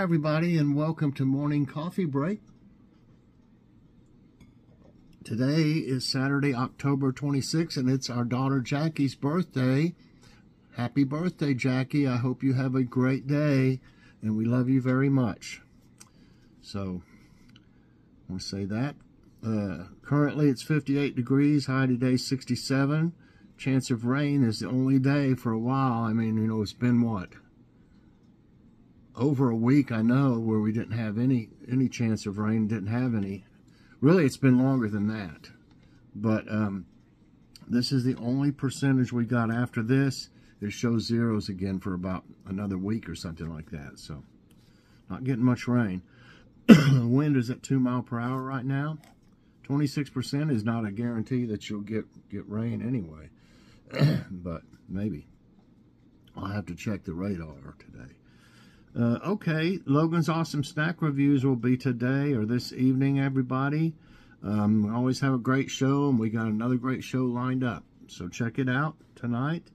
everybody, and welcome to Morning Coffee Break. Today is Saturday, October 26th, and it's our daughter Jackie's birthday. Happy birthday, Jackie. I hope you have a great day, and we love you very much. So, I want to say that. Currently, it's 58 degrees, high today 67. Chance of rain is the only day for a while. I mean, you know, it's been what? Over a week, I know, where we didn't have any chance of rain, didn't have any. Really, it's been longer than that. But this is the only percentage we got after this. It shows zeros again for about another week or something like that. So, not getting much rain. The wind is at 2 miles per hour right now. 26% is not a guarantee that you'll get rain anyway. But maybe. I'll have to check the radar today. Okay, Logan's Awesome Snack Reviews will be today or this evening, everybody. We always have a great show, and we got another great show lined up. So check it out tonight.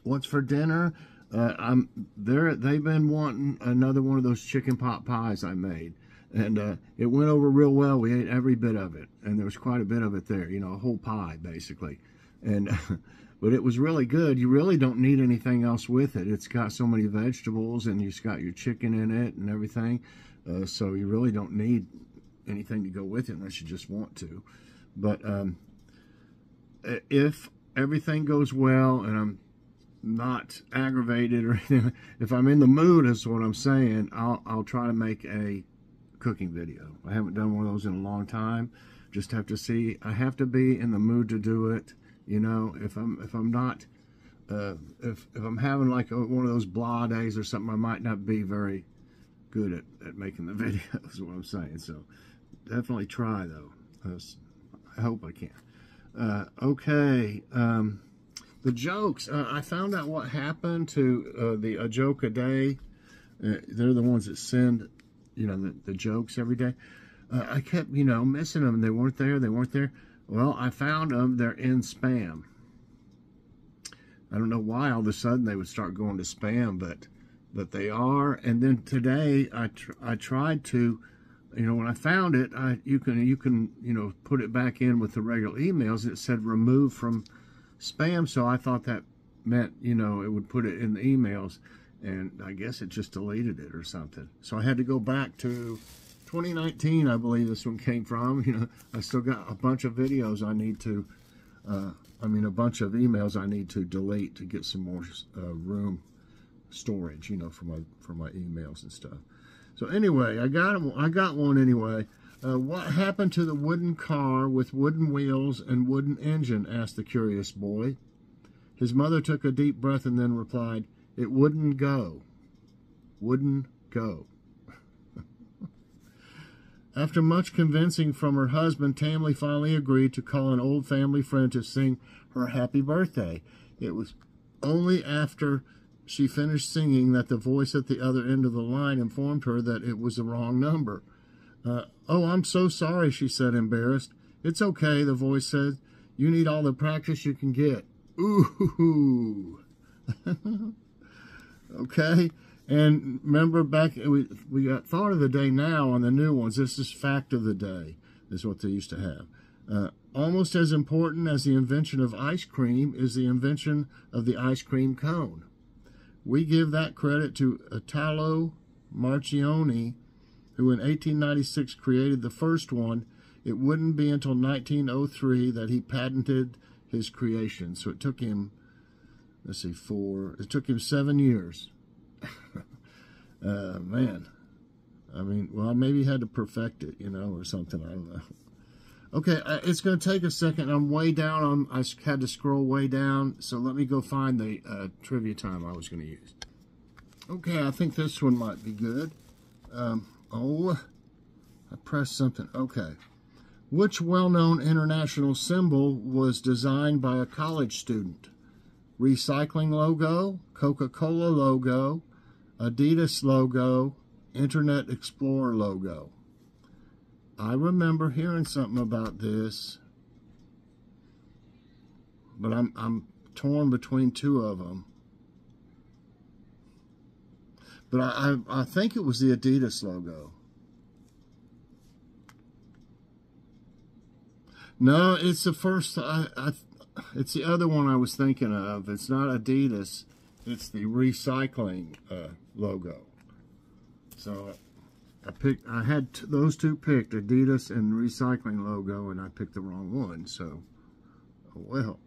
What's for dinner? They've been wanting another one of those chicken pot pies I made. And it went over real well. We ate every bit of it. And there was quite a bit of it there, you know, a whole pie, basically. And but it was really good. You really don't need anything else with it. It's got so many vegetables, and you've got your chicken in it and everything. So you really don't need anything to go with it unless you just want to. But if everything goes well and I'm not aggravated or anything, if I'm in the mood, is what I'm saying, I'll try to make a cooking video. I haven't done one of those in a long time. Just have to see. I have to be in the mood to do it. You know, if I'm not, if I'm having like one of those blah days or something, I might not be very good at making the video, is what I'm saying. So definitely try, though. I hope I can. Okay, the jokes. I found out what happened to the A Joke a Day. They're the ones that send, you know, the jokes every day. I kept, you know, missing them. They weren't there. They weren't there. Well, I found them. They're in spam. I don't know why all of a sudden they would start going to spam, but they are. And then today I tried to, you know, when I found it, you can you know, put it back in with the regular emails. It said remove from spam, so I thought that meant, you know, it would put it in the emails, and I guess it just deleted it or something. So I had to go back to 2019, I believe this one came from. You know, I still got a bunch of videos I need to, a bunch of emails I need to delete to get some more room storage, you know, for my emails and stuff. So anyway, I got one anyway. What happened to the wooden car with wooden wheels and wooden engine? Asked the curious boy. His mother took a deep breath and then replied, "It wouldn't go. Wouldn't go." After much convincing from her husband, Tammy finally agreed to call an old family friend to sing her happy birthday. It was only after she finished singing that the voice at the other end of the line informed her that it was the wrong number. "Oh, I'm so sorry," she said, embarrassed. "It's okay," the voice said. "You need all the practice you can get." Ooh. Okay. And remember back, we got thought of the day now on the new ones. This is fact of the day, is what they used to have. Almost as important as the invention of ice cream is the invention of the ice cream cone. We give that credit to Italo Marchionni, who in 1896 created the first one. It wouldn't be until 1903 that he patented his creation. So it took him, it took him 7 years. Man, I mean, well, maybe he had to perfect it, you know, or something. I don't know. Okay, it's going to take a second. I'm way down. I had to scroll way down, so let me go find the trivia time I was going to use. Okay, I think this one might be good. I pressed something. Okay. Which well-known international symbol was designed by a college student? Recycling logo, Coca-Cola logo, Adidas logo, Internet Explorer logo. I remember hearing something about this, but I'm torn between two of them. But I think it was the Adidas logo. No, it's the first. It's the other one I was thinking of. It's not Adidas. It's the recycling logo. So I had those two picked, Adidas and recycling logo, and I picked the wrong one. So, oh well.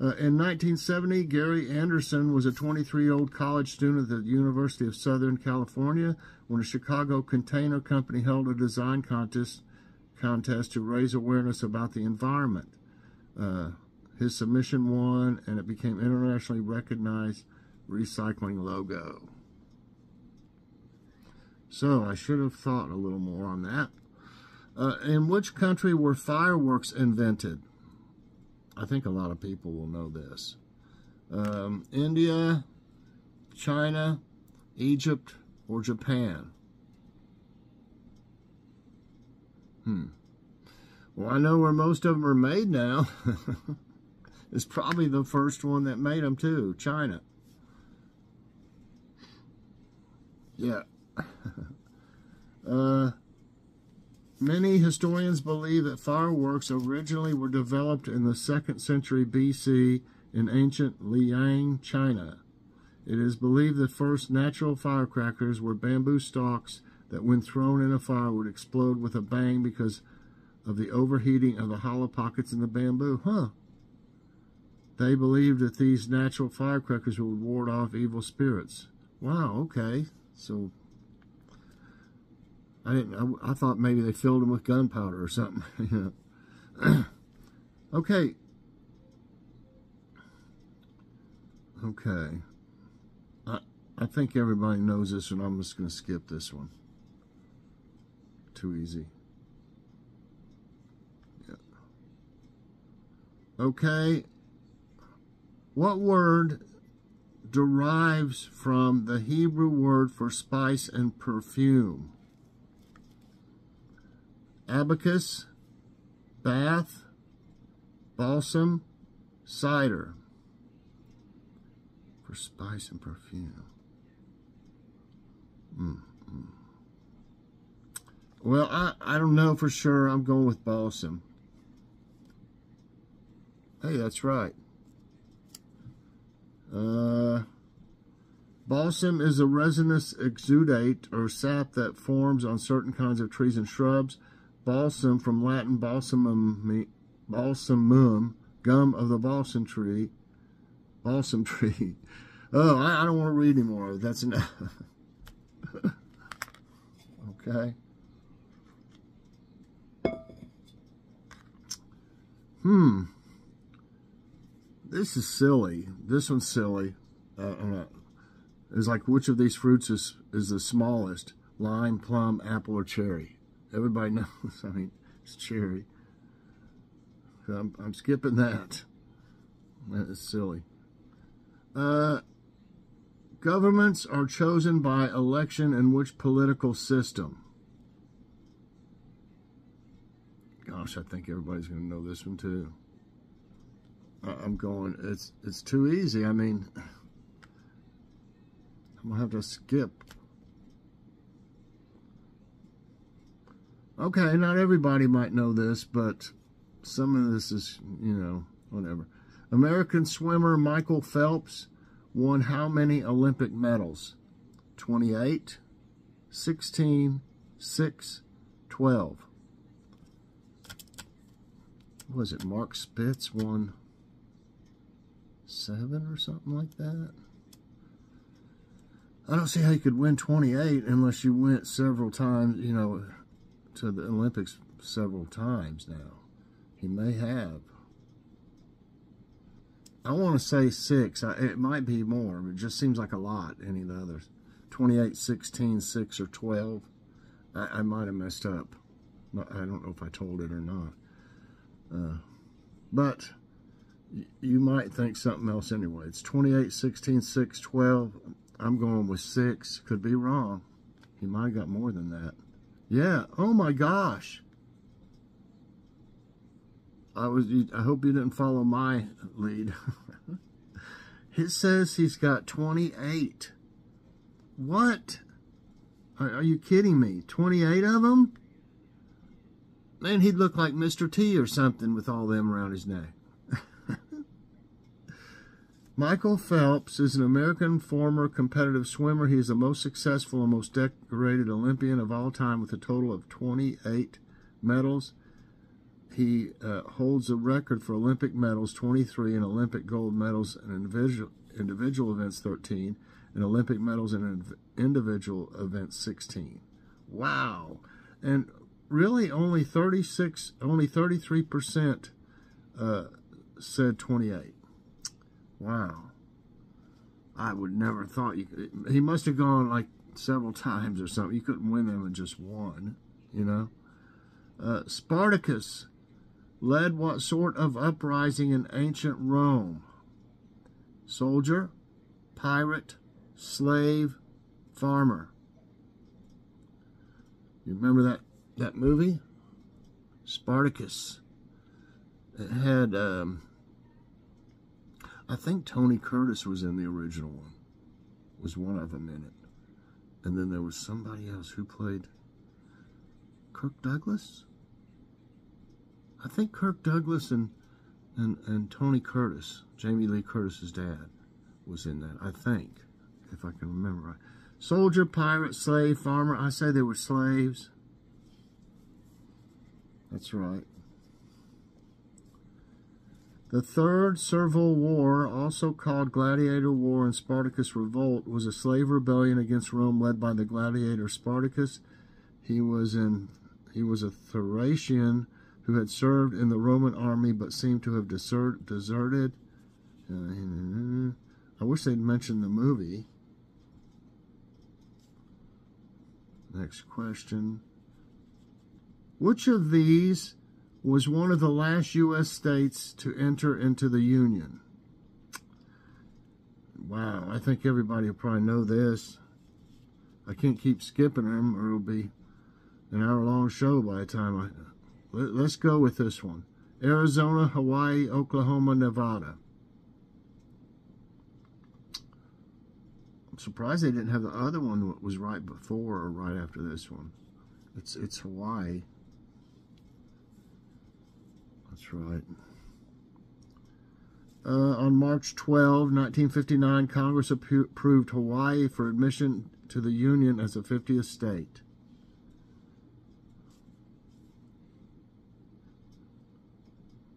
In 1970, Gary Anderson was a 23-year-old college student at the University of Southern California when a Chicago container company held a design contest to raise awareness about the environment. His submission won, and it became internationally recognized recycling logo. So I should have thought a little more on that. In which country were fireworks invented? I think a lot of people will know this. India, China, Egypt, or Japan? Well, I know where most of them are made now. It's probably the first one that made them too, China. Yeah. Many historians believe that fireworks originally were developed in the 2nd century BC in ancient Liang, China. It is believed the first natural firecrackers were bamboo stalks that, when thrown in a fire, would explode with a bang because of the overheating of the hollow pockets in the bamboo. They believed that these natural firecrackers would ward off evil spirits. Wow, okay. So I thought maybe they filled them with gunpowder or something. Okay. Okay. I think everybody knows this one. I'm just going to skip this one. Too easy. Yeah. Okay. What word derives from the Hebrew word for spice and perfume? Abacus, bath, balsam, cider. For spice and perfume. Well, I don't know for sure. I'm going with balsam. Hey, that's right. Balsam is a resinous exudate or sap that forms on certain kinds of trees and shrubs. Balsam, from Latin balsamum, gum of the balsam tree. Balsam tree. Oh, I don't want to read anymore. That's enough. Okay. This is silly. This one's silly. It's like, which of these fruits is the smallest? Lime, plum, apple, or cherry? Everybody knows. I mean, it's cherry. So I'm skipping that. That is silly. Governments are chosen by election in which political system? Gosh, I think everybody's going to know this one too. I'm going, it's too easy. I mean, I'm going to have to skip. Okay, not everybody might know this, but some of this is, you know, whatever. American swimmer Michael Phelps won how many Olympic medals? 28, 16, 6, 12. Was it Mark Spitz won 7 or something like that? I don't see how you could win 28 unless you went several times, you know, to the Olympics several times now. He may have. I want to say 6. It might be more, but it just seems like a lot, any of the others. 28, 16, 6, or 12. I might have messed up. I don't know if I told it or not. But you might think something else anyway. It's 28, 16, 6, 12. I'm going with 6. Could be wrong. He might have got more than that. Yeah. Oh my gosh. I hope you didn't follow my lead. It says he's got 28. What? Are you kidding me? 28 of them? Man, he'd look like Mr. T or something with all them around his neck. Michael Phelps is an American former competitive swimmer. He is the most successful and most decorated Olympian of all time with a total of 28 medals. He holds a record for Olympic medals, 23, and Olympic gold medals in individual events, 13, and Olympic medals in individual events, 16. Wow. And really only 33% said 28. Wow. I would never thought you could. He must have gone like several times or something. You couldn't win them in just one, you know. Spartacus led what sort of uprising in ancient Rome? Soldier, pirate, slave, farmer. You remember that movie? Spartacus. It had, I think Tony Curtis was in the original one. Was one of them in it. And then there was somebody else who played Kirk Douglas? I think Kirk Douglas and Tony Curtis, Jamie Lee Curtis's dad, was in that, I think, if I can remember right. Soldier, pirate, slave, farmer. I say they were slaves. That's right. The Third Servile War, also called Gladiator War and Spartacus Revolt, was a slave rebellion against Rome led by the gladiator Spartacus. He was a Thracian who had served in the Roman army but seemed to have deserted. I wish they'd mentioned the movie. Next question. Which of these was one of the last U.S. states to enter into the Union? Wow, I think everybody will probably know this. I can't keep skipping them or it'll be an hour-long show by the time let's go with this one. Arizona, Hawaii, Oklahoma, Nevada. I'm surprised they didn't have the other one that was right before or right after this one. It's Hawaii. That's right. On March 12, 1959, Congress approved Hawaii for admission to the Union as a 50th state.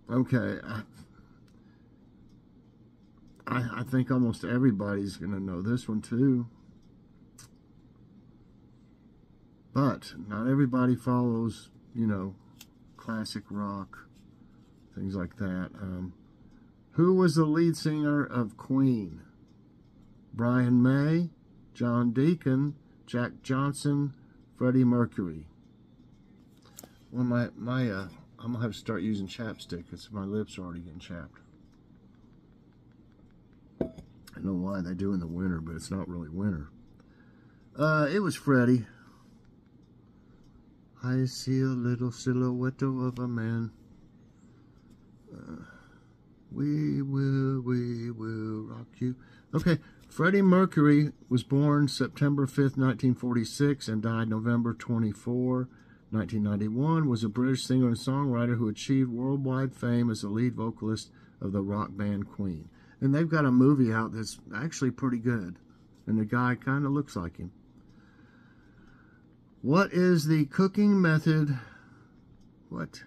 Okay. I think almost everybody's going to know this one too. But not everybody follows, you know, classic rock. Things like that. Who was the lead singer of Queen? Brian May, John Deacon, Jack Johnson, Freddie Mercury. Well, I'm gonna have to start using chapstick because my lips are already getting chapped. I don't know why they do in the winter, but it's not really winter. It was Freddie. I see a little silhouette of a man. We will rock you. Okay, Freddie Mercury was born September 5th, 1946 and died November 24, 1991, was a British singer and songwriter who achieved worldwide fame as the lead vocalist of the rock band Queen. And they've got a movie out that's actually pretty good. And the guy kind of looks like him. What is the cooking method? What?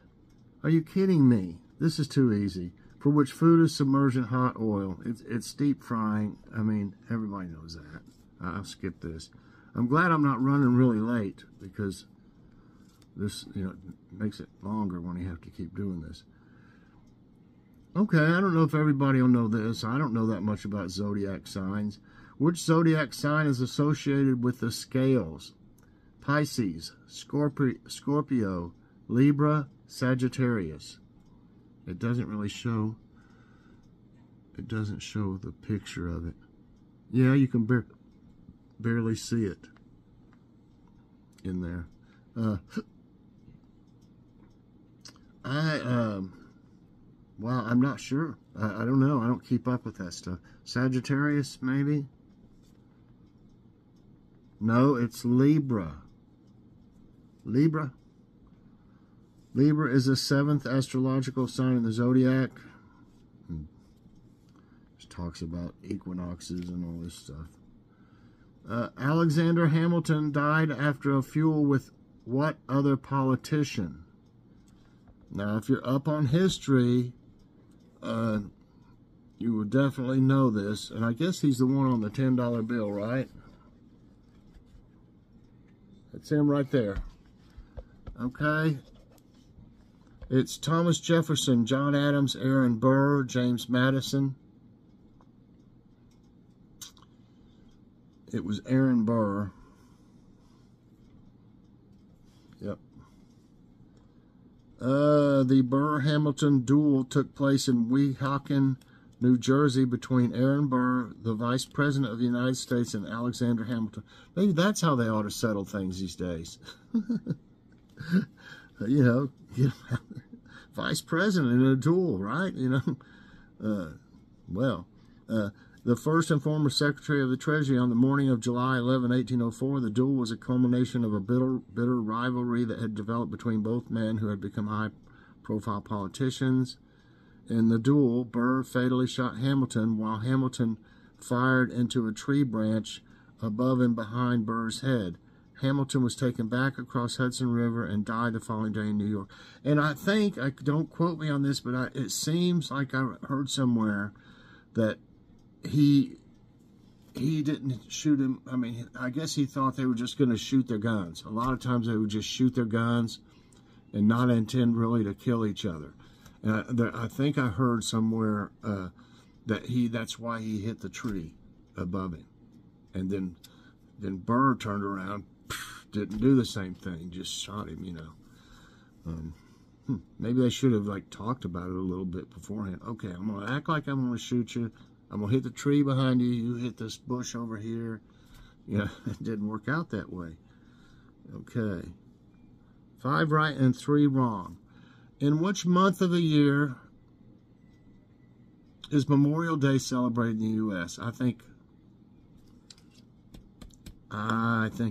Are you kidding me? This is too easy. For which food is submerged in hot oil? It's deep frying. I mean, everybody knows that. I'll skip this. I'm glad I'm not running really late because this, you know, makes it longer when you have to keep doing this. Okay, I don't know if everybody will know this. I don't know that much about zodiac signs. Which zodiac sign is associated with the scales? Pisces, Scorpio, Libra, Sagittarius. It doesn't really show. It doesn't show the picture of it. Yeah, you can barely see it in there. Well, I'm not sure. I don't know. I don't keep up with that stuff. Sagittarius, maybe? No, it's Libra. Libra. Libra is the 7th astrological sign in the zodiac. Just talks about equinoxes and all this stuff. Alexander Hamilton died after a fuel with what other politician? Now, if you're up on history, you would definitely know this. And I guess he's the one on the $10 bill, right? That's him right there. Okay. It's Thomas Jefferson, John Adams, Aaron Burr, James Madison. It was Aaron Burr. Yep. The Burr-Hamilton duel took place in Weehawken, New Jersey, between Aaron Burr, the Vice President of the United States, and Alexander Hamilton. Maybe that's how they ought to settle things these days. You know, Vice President in a duel, right? You know, the first and former Secretary of the Treasury on the morning of July 11, 1804, the duel was a culmination of a bitter rivalry that had developed between both men who had become high-profile politicians. In the duel, Burr fatally shot Hamilton while Hamilton fired into a tree branch above and behind Burr's head. Hamilton was taken back across Hudson River and died the following day in New York. And I think, don't quote me on this, but it seems like I heard somewhere that he didn't shoot him. I mean, I guess he thought they were just going to shoot their guns. A lot of times they would just shoot their guns and not intend really to kill each other. And I think I heard somewhere that that's why he hit the tree above him. And then Burr turned around, didn't do the same thing, just shot him, you know. Maybe they should have talked about it a little bit beforehand. Okay, I'm going to act like I'm going to shoot you. I'm going to hit the tree behind you. You hit this bush over here. You know, it didn't work out that way. Okay. 5 right and 3 wrong. In which month of the year is Memorial Day celebrated in the U.S.? I think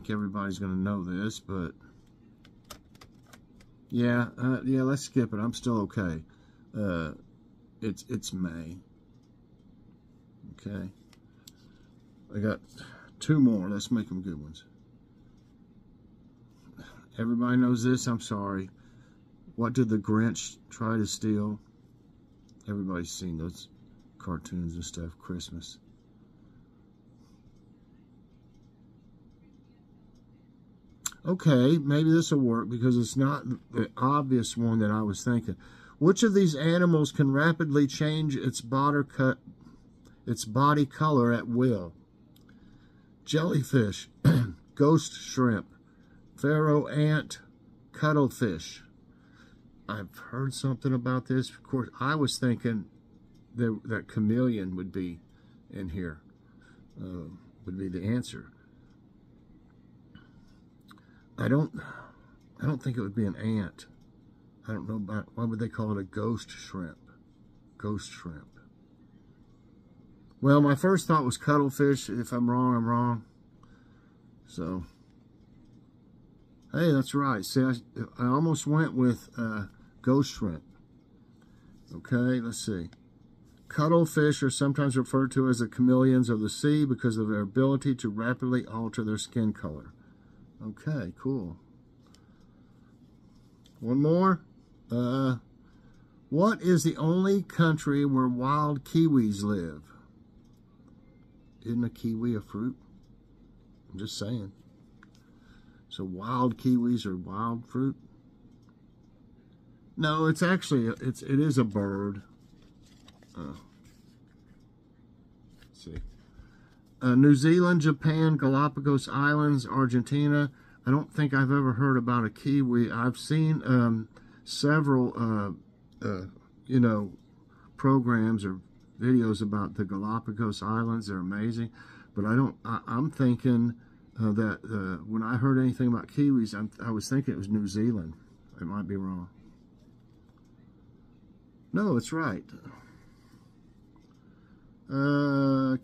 everybody's going to know this, but yeah, let's skip it. I'm still okay. It's May. Okay. I got 2 more. Let's make them good ones. Everybody knows this. I'm sorry. What did the Grinch try to steal? Everybody's seen those cartoons and stuff. Christmas. Okay, maybe this will work because it's not the obvious one that I was thinking. Which of these animals can rapidly change its body color at will? Jellyfish, ghost shrimp, pharaoh ant, cuttlefish. I've heard something about this. Of course, I was thinking that chameleon would be in here, would be the answer. I don't think it would be an ant. I don't know about, why would they call it a ghost shrimp? Ghost shrimp. Well, my first thought was cuttlefish. If I'm wrong, I'm wrong. So, hey, that's right. See, I almost went with ghost shrimp. Okay, let's see. Cuttlefish are sometimes referred to as the chameleons of the sea because of their ability to rapidly alter their skin color. Okay, cool. One more. What is the only country where wild kiwis live? Isn't a kiwi a fruit? I'm just saying. So wild kiwis are wild fruit? No, it's actually, it is a bird. Let's see. New Zealand, Japan, Galapagos Islands, Argentina. I don't think I've ever heard about a kiwi. I've seen several, you know, programs or videos about the Galapagos Islands. They're amazing. But I'm thinking that when I heard anything about kiwis, I was thinking it was New Zealand. I might be wrong. No, it's right.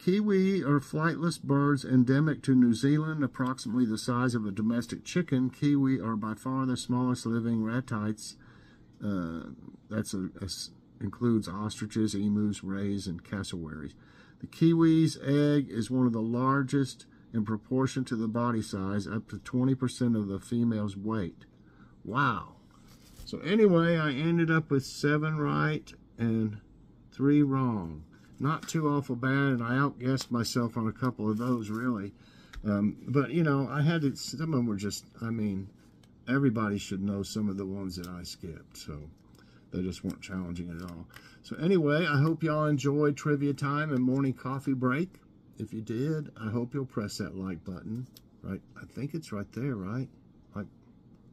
Kiwi are flightless birds endemic to New Zealand, approximately the size of a domestic chicken. Kiwi are by far the smallest living ratites. Includes ostriches, emus, rays, and cassowaries. The kiwi's egg is one of the largest in proportion to the body size, up to 20% of the female's weight. Wow. So anyway, I ended up with 7 right and 3 wrong. Not too awful bad, and I outguessed myself on a couple of those, really. But, you know, I had to, some of them were just, I mean, everybody should know some of the ones that I skipped, so they just weren't challenging at all. So anyway, I hope y'all enjoyed trivia time and morning coffee break. If you did, I hope you'll press that like button. Right, I think it's right there, right? Like,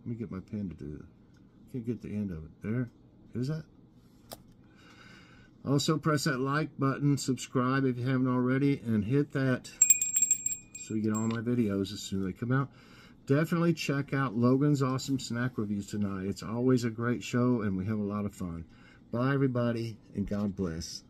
let me get my pen to do it. Can't get the end of it. There, is that? Also, press that like button, subscribe if you haven't already, and hit that so you get all my videos as soon as they come out. Definitely check out Logan's Awesome Snack Reviews tonight. It's always a great show, and we have a lot of fun. Bye, everybody, and God bless.